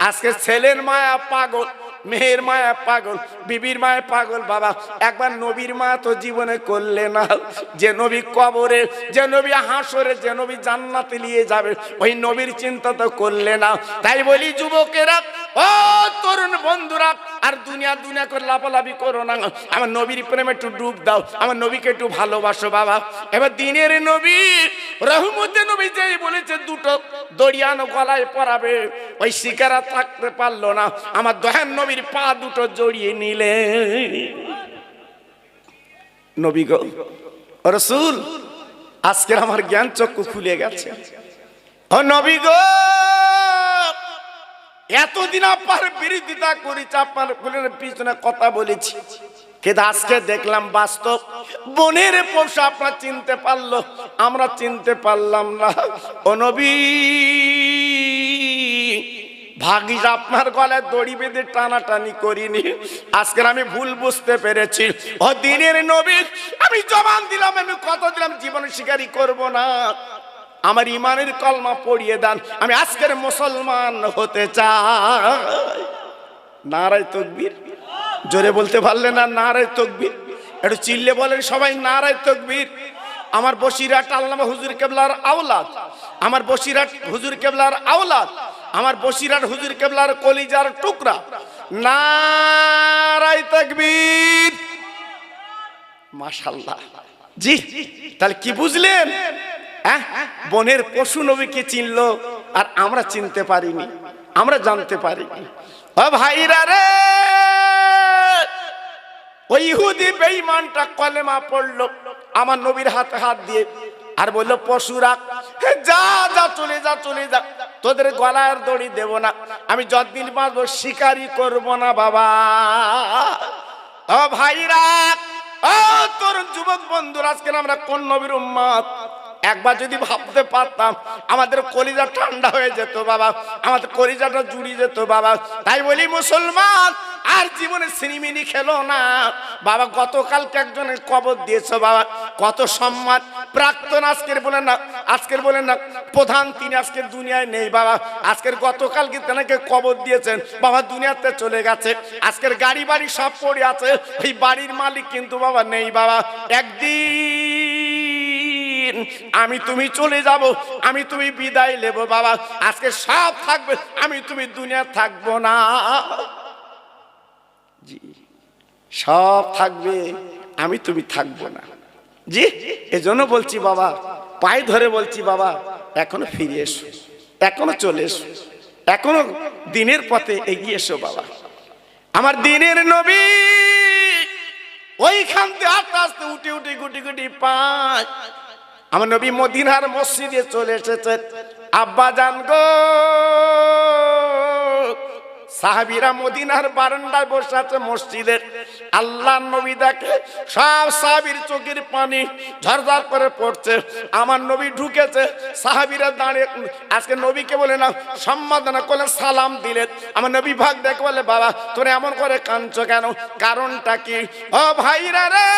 আজকে ছেলের মায়া পাগল, মেয়ের মায়া পাগল, বিবির মায়া পাগল বাবা। একবার নবীর মায়া তো জীবনে করলে না। যে নবী কবরে, যে নবী হাসরে, যে নবী জান্নাতে নিয়ে যাবে, ওই নবীর চিন্তা তো করলে না। তাই বলি যুবকেরা, ও তরুণ বন্ধুরা, আর দুনিয়া দুনিয়া করে লাফালাফি করো না। আমার নবীর প্রেমে একটু ডুব দাও, আমার নবীকে একটু ভালোবাসো বাবা। এবার দিনের নবী, রহমতের নবী যেই বলেছে দুটো দড়িয়ানো গলায় পরাবে, ওই শিকারা থাকতে পারলো না, আমার দয়ার নবীর পা দুটো জড়িয়ে নিলে। নবী গো রাসূল, আজকে আমার জ্ঞান চক্ষু খুলে গেছে। ও নবী গো, এতদিন আপনার বিরোধিতা করেছি, আপনার পিছনে কথা বলেছি, কিন্তু আজকে দেখলাম বাস্তব বোনের পোষা আপনারা চিনতে পারলো, আমরা চিনতে পারলাম না। ও নবী, ভাগিস আপনার গলায় দড়ি বেঁধে টানাটানি করিনি, আজকে আমি ভুল বুঝতে পেরেছি। ও দিনের নবী, আমি জবান দিলাম, আমি কথা দিলাম, জীবনে স্বীকারই করব না। আমার ইমানের কলমা পড়িয়ে দেন, আমি আজকের মুসলমান হতে চাই। নারায়ে তাকবীর। জোরে বলতে পারলে না নারায়ে তাকবীর? একটু চিল্লে বলেন সবাই নারায়ে তাকবীর। আমার বসিরহাট আল্লামা হুজুর কেবলার আওলাদ, আমার বসিরহাট হুজুর কেবলার আওলাদ, আমার বসিরহাট হুজুর কেবলার কলিজার টুকরা। নারায়ে তাকবীর। মাশাআল্লাহ। জি, তাহলে কি বুঝলেন? বোনের পশু নবীকে চিনলো আর আমরা চিনতে পারিনি, আমরা জানতে পারিনি। ও ভাইরা রে, ওই ইহুদি বেঈমানটা কলেমা পড়লো আমার নবীর হাতে হাত দিয়ে, আর বললো পশুরা যা যা, চলে যা চলে যা, তোদের গলার দড়ি দেব না, আমি যতদিন বাঁচবো শিকারই করব না বাবা। ও ভাইরা, ও তরুণ যুবক বন্ধুরা, আজকে আমরা কোন নবীর উম্মত? একবার যদি ভাবতে পারতাম আমাদের কলিজা ঠান্ডা হয়ে যেত বাবা, আমাদের কলিজাটা জুড়িয়ে যেত বাবা। তাই বলি মুসলমান, আর জীবনে সিনেমিনি খেলো না বাবা। গতকালকে একজনের কবর দিয়েছে বাবা, কত সম্মান। প্রাক্তন আজকের বলেন না, আজকের বলেন না প্রধান, তিনি আজকের দুনিয়ায় নেই বাবা। আজকের গতকালকে তেনাকে কবর দিয়েছেন বাবা, দুনিয়াতে চলে গেছে। আজকের গাড়ি বাড়ি সব পড়ে আছে, এই বাড়ির মালিক কিন্তু বাবা নেই বাবা। একদিন আমি তুমি চলে যাব, আমি তুমি বিদায় নেব বাবা। আজকে সব থাকবে, আমি তুমি দুনিয়া থাকবো না। জি, সব থাকবে, আমি তুমি থাকবো না। জি, এজন্য বলছি বাবা, পায়ে ধরে বলছি বাবা, এখনো ফিরে এসো, এখনো চলে এসো, এখনো দিনের পথে এগিয়ে এসো বাবা। আমার দিনের নবী ওইখান থেকে আস্তে আস্তে উঠে উঠে গুটি গুটি পায় আমার নবী মদিনার মসজিদে চলে এসেছে। আব্বা জান গো, সাহাবীরা মদিনার বারান্দায় বসে আছে মসজিদের। আল্লাহর নবী দেখে সব সাহাবীর চোখের পানি ঝরঝর করে পড়ছে। আমার নবী ঢুকেছে, সাহাবীরা দাঁড়িয়ে আজকে নবীকে বলে না সম্মাননা করলে সালাম দিলেন। আমার নবী ভাগ দেখে বলে, বাবা তোরা এমন করে কাঁদছো কেন? কারণটা কি? ও ভাইরা রে,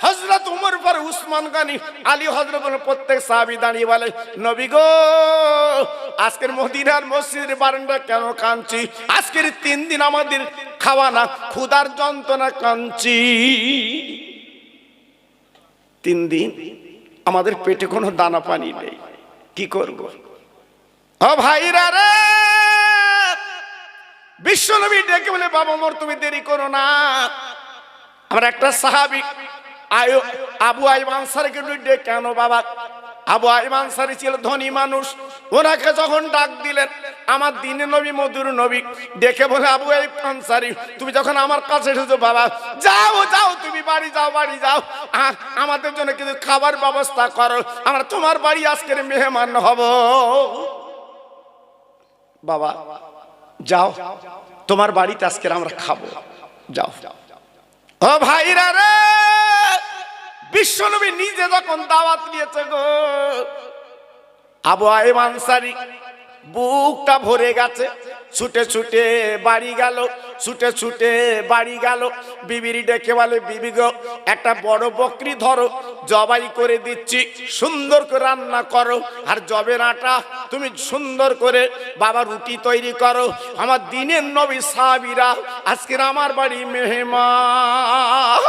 হযরত উমর পর উসমান গনি, আলী হযরত প্রত্যেক সাহাবী দাঁড়িয়ে বলে, নবী গো আজকের মদিনার মসজিদের বারান্দায় কেন কাঁদছি? আজকের 3 দিন আমাদের খাওয়া না, ক্ষুধার যন্ত্রণা কাঁদছি। 3 দিন আমাদের পেটে কোনো দানা পানি নেই, কি করব? ও ভাইরা রে, বিশ্বনবী ডেকে বলে, বাবা মোর তুমি দেরি করো না। আমার একটা সাহাবী আবু আইয়ুব আনসারীকে ডেকে, কেন বাবা? আবু আইয়ুব আনসারী ছিল ধনী মানুষ, ওনাকে যখন ডাক দিলেন আমার দিনের নবী মধুর নবী দেখে বলে, আবু আইয়ুব আনসারী তুমি যখন আমার কাছে এসেছো বাবা, যাও যাও, তুমি বাড়ি যাও, বাড়ি যাও, আমাদের জন্য কিছু খাবার ব্যবস্থা করো, আমরা তোমার বাড়ি আজকের মেহমান হব। বাবা যাও, তোমার বাড়িতে আজকে আমরা খাবো, যাও। ও ভাইরা রে, বিশ্বনবী নিজে যখন দাওয়াত দিয়েছে গো, আবু আইয়ুব আনসারী বুকটা ভরে গেছে, ছুটে ছুটে বাড়ি গেল, ছুটে ছুটে বাড়ি গেল। বিবির ডেকে বলে, বিবি গো, একটা বড় বকরি ধরো, জবাই করে দিচ্ছি, সুন্দর করে রান্না করো, আর জবের আটা তুমি সুন্দর করে বাবা রুটি তৈরি করো। আমার দিনের নবী সাহাবীরা আজকের আমার বাড়ি মেহমান,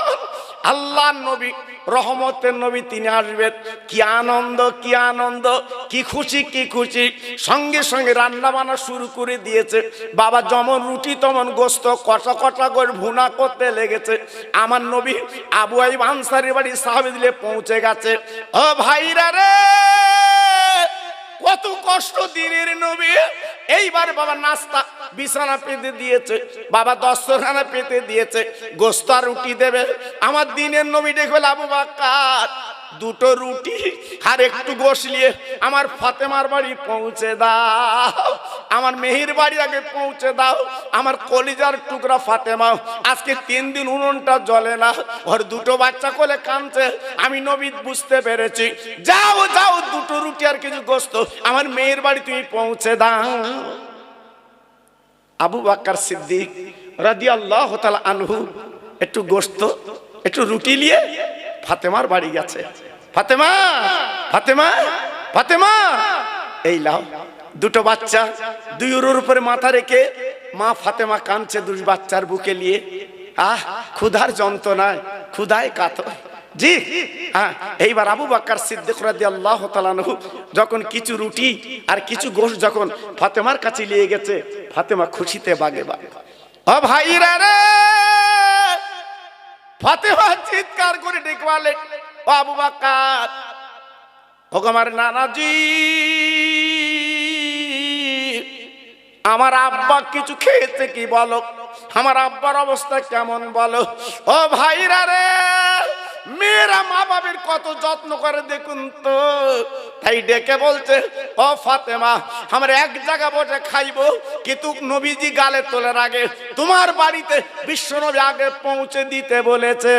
আল্লাহর নবী, রহমতের নবী, তিনি আসবেন। কি আনন্দ, কি আনন্দ, কি খুশি, কি খুশি। সঙ্গে সঙ্গে রান্না বান্না শুরু করে দিয়েছে। বাবা যেমন রুটি তেমন গোস্ত কষা কষা করে ভুনা করতে লেগেছে। আমার নবী আবু আইয়ুব আনসারীর বাড়ি সাহাবী দিলে পৌঁছে গেছে। ও ভাইরা রে, কত কষ্ট দিনের নবী। এইবার বাবা নাস্তা বিছানা পেতে দিয়েছে, বাবা দস্তরখানা পেতে দিয়েছে, গোস্ত আর রুটি দেবে। আমার দিনের নবী দেখবে, আবু বকর দুটো রুটি আর একটু গোশ নিয়ে আমার ফাতেমার বাড়ি পৌঁছে দাও, আমার মেহির বাড়ি আগে পৌঁছে দাও। আমার কলিজার টুকরা ফাতেমা আজকে 3 দিন উনুনটা জ্বলে না, ওর দুটো বাচ্চা কোলে কাঁদছে। আমি নবী বুঝতে পেরেছি, যাও যাও, দুটো রুটি আর কিছু গোস্ত আমার মেয়ের বাড়ি তুমি পৌঁছে দাও। আবু বকর সিদ্দিক রাদিয়াল্লাহু তাআলা আনহু একটু গোস্ত একটু রুটি নিয়ে ফাতেমার বাড়ি গেছে। ফাতেমা, ফাতেমা, ফাতেমা, এই লাও দুটো বাচ্চা, দুই উরুর উপরে মাথা রেখে মা ফাতেমা কাঁদছে দুই বাচ্চার বুকে নিয়ে। আহ, ক্ষুধার যন্ত্রণায়, ক্ষুধায় কাতর। জি হ্যাঁ, এইবার আবু বকর সিদ্দিক রাদিয়াল্লাহু তাআলা আনহু যখন কিছু রুটি আর কিছু গোশত যখন ফাতেমার কাছে নিয়ে গেছে, ফাতেমা খুশিতে বাগে বাগে। ও ভাইরা রে, ফাতেমা চিৎকার করে ডেকে বলে, ও আবু বকর, ও আমার নানাজি, আমার আব্বা কিছু খেয়েছে কি বলো, আমার আব্বার অবস্থা কেমন বলো। ও ভাইরা রে, মেয়েরা মা বাবার কত যত্ন করে দেখুন তো। তাই ডেকে বলছে, ও ফাতেমা, আমরা এক জায়গা বসে খাইবো, কিন্তু নবীজি গালে তোলার আগে তোমার বাড়িতে বিশ্বনবী আগে পৌঁছে দিতে বলেছে।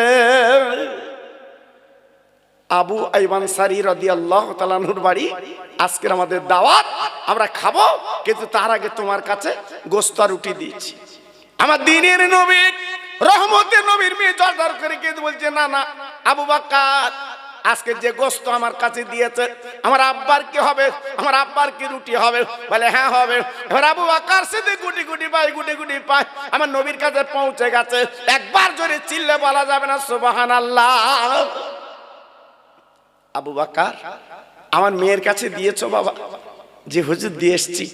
আবু আইয়ুব আনসারী রাদিয়াল্লাহু তাআলা আনহুর বাড়ি আজকের আমাদের দাওয়াত, আমরা খাবো, কিন্তু তার আগে তোমার কাছে গোশত আর রুটি দিয়েছি। আমার দিনের নবী, রহমতের নবীর মেয়ে জোরদার করে কে বলছে, না না আবু বকর, আজকে যে গোশত আমার কাছে দিয়েছে, আমার আব্বার কি হবে, আমার আব্বার কি রুটি হবে? বলে হ্যাঁ হবে। এবার আবু বকর সিদ্দিক গুটি গুটি পায়, গুটি গুটি পায়, আমার নবীর কাছে পৌঁছে গেছে। একবার জোরে চিল্লে বলা যাবে না সুবহানাল্লাহ। আবু বকর, আমার মেয়ের কাছে দিয়েছো বাবা? যে হুজুর দিয়ে এসছি।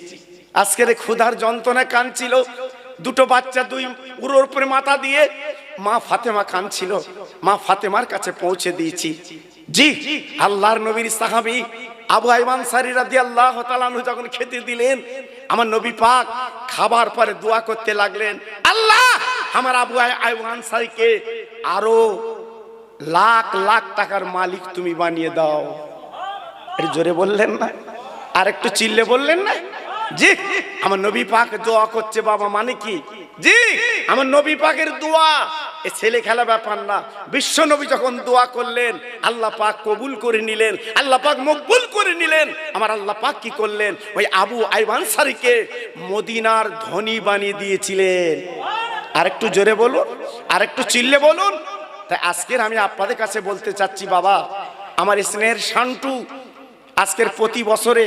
আজকের ক্ষুধার যন্ত্রণায় কাঁদছিল, দুটো বাচ্চা দুই উরুর উপরে মাথা দিয়ে মা ফাতেমা কাঁদছিল, মা ফাতেমার কাছে পৌঁছে দিয়েছি। জি, আল্লাহর নবীর সাহাবী আবু আইয়ুব আনসারী রাদিয়াল্লাহু তাআলা আনহু যখন খেতে দিলেন, আমার নবী পাক খাবার পরে দোয়া করতে লাগলেন, আল্লাহ আমার আবু আইয়ুব আনসারীকে আরো লাখ লাখ টাকার মালিক তুমি বানিয়ে দাও। এর জোরে বললেন না, আর একটু চিল্লে বললেন না? জি, আমার নবী পাক দোয়া করছে বাবা, মানে কি? জি, আমার নবী পাকের দোয়া এ ছেলে খেলা ব্যাপার না। বিশ্ব নবী যখন দোয়া করলেন, আল্লাহ পাক কবুল করে নিলেন, আল্লাহ পাক মকবুল করে নিলেন। আমার আল্লাহ পাক কি করলেন? ওই আবু আইয়ুব আনসারীকে মদিনার ধনী বানিয়ে দিয়েছিলেন। আর একটু জোরে বলুন, আর একটু চিল্লে বলুন। তাই আজকের আমি আপনাদের কাছে বলতে চাচ্ছি বাবা, আমার স্নেহের শান্টু আজকের প্রতি বছরে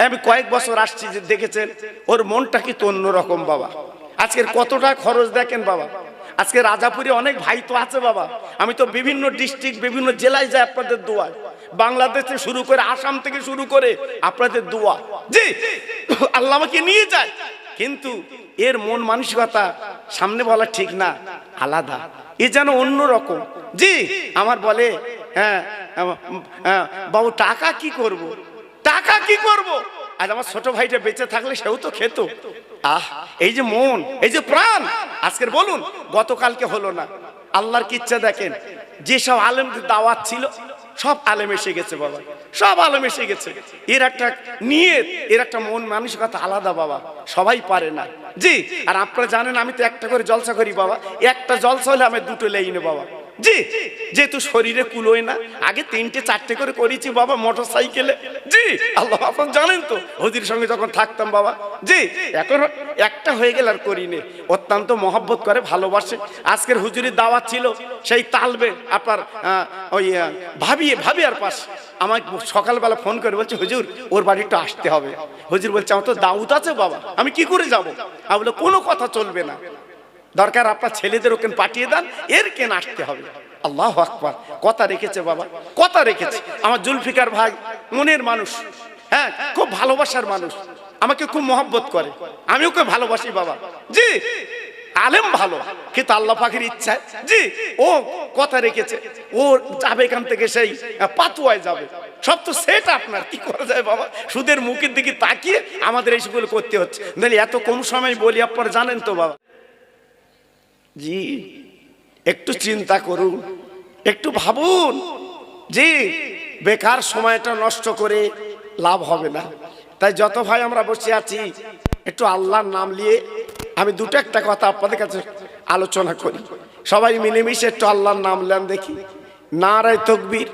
আমি কয়েক বছর আসছি, যে দেখেছেন ওর মনটা কি তো অন্যরকম বাবা। আজকের কতটা খরচ দেখেন বাবা। আজকে রাজাপুরে অনেক ভাই তো আছে বাবা, আমি তো বিভিন্ন ডিস্ট্রিক্ট বিভিন্ন জেলায় যাই আপনাদের দোয়ায়, বাংলাদেশ থেকে শুরু করে আসাম থেকে শুরু করে আপনাদের দোয়া। জি, আল্লাহ আমাকে নিয়ে যায়, কিন্তু এর মন মানসিকতা সামনে বলা ঠিক না, আলাদা, এ যেন অন্যরকম। জি, আমার বলে হ্যাঁ বাবু টাকা কি করব, টাকা কি করব? আজ আমার ছোট ভাইটা বেঁচে থাকলে সেও তো খেত। আহ, এই যে মন, এই যে প্রাণ, আজকের বলুন গতকালকে হলো না। আল্লাহর কি ইচ্ছা দেখেন, যেসব আলেমদের দাওয়াত ছিল সব আলেম এসে গেছে বাবা, সব আলেম এসে গেছে। এর একটা নিয়ত, এর একটা মন মানসিকতা আলাদা বাবা, সবাই পারে না। জি, আর আপনারা জানেন আমি তো একটা করে জলসা করি বাবা, একটা জলসা হলে আমি দুটো লাইনে বাবা। জি, যেহেতু শরীরে কুলোয় না, আগে 3টে 4টে করে করেছি বাবা মোটর সাইকেলে। জি আল্লাহ, আপনারা জানেন তো হুজুরের সঙ্গে যখন থাকতাম বাবা। জি, এখন একটা হয়ে গেল আর করিনি। অত্যন্ত মহব্বত করে, ভালোবাসে। আজকের হুজুরের দাওয়াত ছিল সেই তালবে আপনার ওই ভাবি আর পাশ আমাকে সকালবেলা ফোন করে বলছে হুজুর ওর বাড়িটা আসতে হবে। হুজুর বলছে আমার তো দাওয়াত আছে বাবা, আমি কি করে যাব? আমি বলে কোনো কথা চলবে না, দরকার আপনার ছেলেদের ওখানে পাঠিয়ে দেন, এর কেন আসতে হবে। আল্লাহু আকবার, কথা রেখেছে বাবা, কথা রেখেছে। আমার জুলফিকার ভাই মনের মানুষ, হ্যাঁ খুব ভালোবাসার মানুষ, আমাকে খুব মহব্বত করে, আমি ওকে ভালোবাসি বাবা। জি, আলেম ভালো, কিন্তু আল্লাহ পাকের ইচ্ছা। জি, ও কথা রেখেছে, ও যাবে এখান থেকে সেই পাতুয়ায় যাবে। সব তো সেট, আপনার কি করা যায় বাবা, সুদের মুখের দিকে তাকিয়ে আমাদের এইসবগুলো করতে হচ্ছে। নাহলে এত কম সময় বলি, আপনারা জানেন তো বাবা। জি, একটু চিন্তা করুন, একটু ভাবুন। জি, বেকার সময়টা নষ্ট করে লাভ হবে না। তাই যত ভাই আমরা বসে আছি, একটু আল্লাহর নাম নিয়ে আমি দুটো একটা কথা আপনাদের কাছে আলোচনা করি। সবাই মিলেমিশে একটু আল্লাহর নাম নেন দেখি। নারায়ে তাকবীর,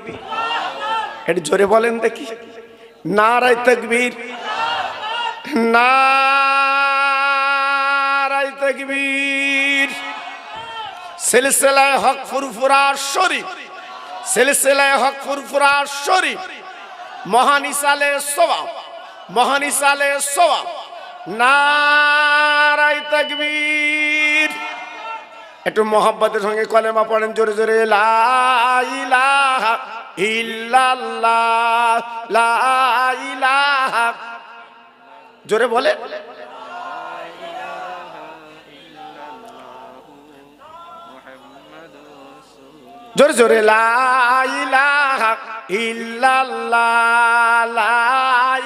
একটু জোরে বলেন দেখি। নারায়ে তাকবীর, নারায়ে তাকবীর। সিলসিলায়ে হক ফুরফুরা শরীফ, সিলসিলায়ে হক ফুরফুরা শরীফ, মহানিসালে সওয়াব, মহানিসালে সওয়াব। নারায়ে তাকবীর। একটু মোহাব্বতের সঙ্গে কলেমা পড়েন জোরে জোরে। লা ইলাহা ইল্লাল্লাহ, লা ইলাহা, জোরে বলে। জোরে জোরে। লা ইলাহা ইল্লাল্লাহ, লা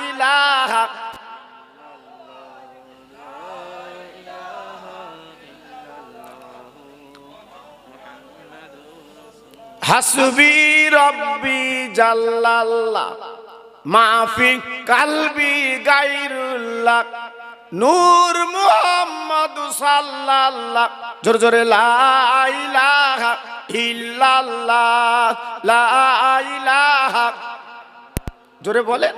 ইলাহা। হাসবি রব্বি জাল্লাল্লাহ, মাফি কালবি গায়রুল্লাহ, নূর মুহাম্মদ সাল্লাল্লাহ। জোরে জোরে। লা ইলাহা ইল্লাল্লাহ, লা ইলাহা, জোরে বলেন।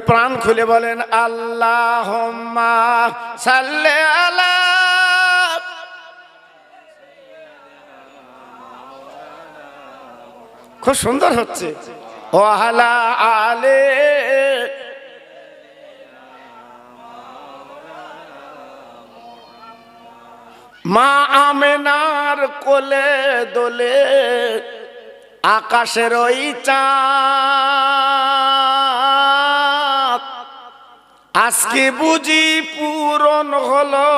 প্রাণ খুলে বলেন আল্লাহুম্মা সাল্লি আলা। খুব সুন্দর হচ্ছে। ও আলা আলে, মা আমেনার কোলে দোলে আকাশের ওই চাঁদ, আজকে বুঝি পূরণ হলো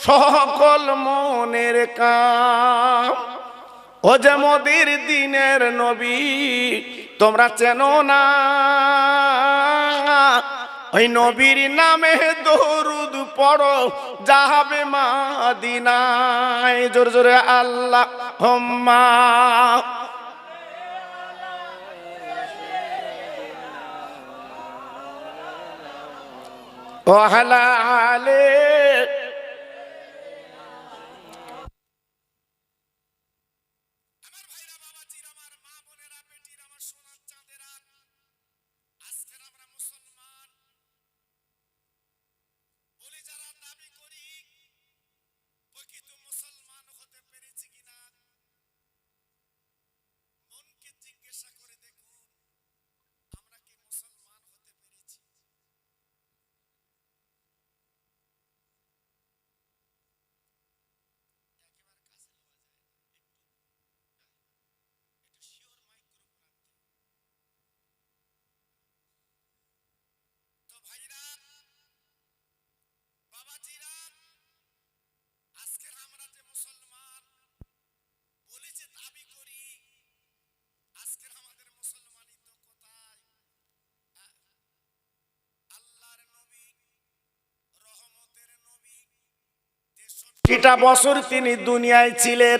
সকল মনের কাম। ও যে মোদের দিনের নবী তোমরা চেনো না, ওই নবীর নামে দরুদ পড়ো যাবে মদিনায়। জোরে জোরে। আল্লাহুম্মা ওয়া আলা আলি। 64টা বছর তিনি দুনিয়ায় ছিলেন।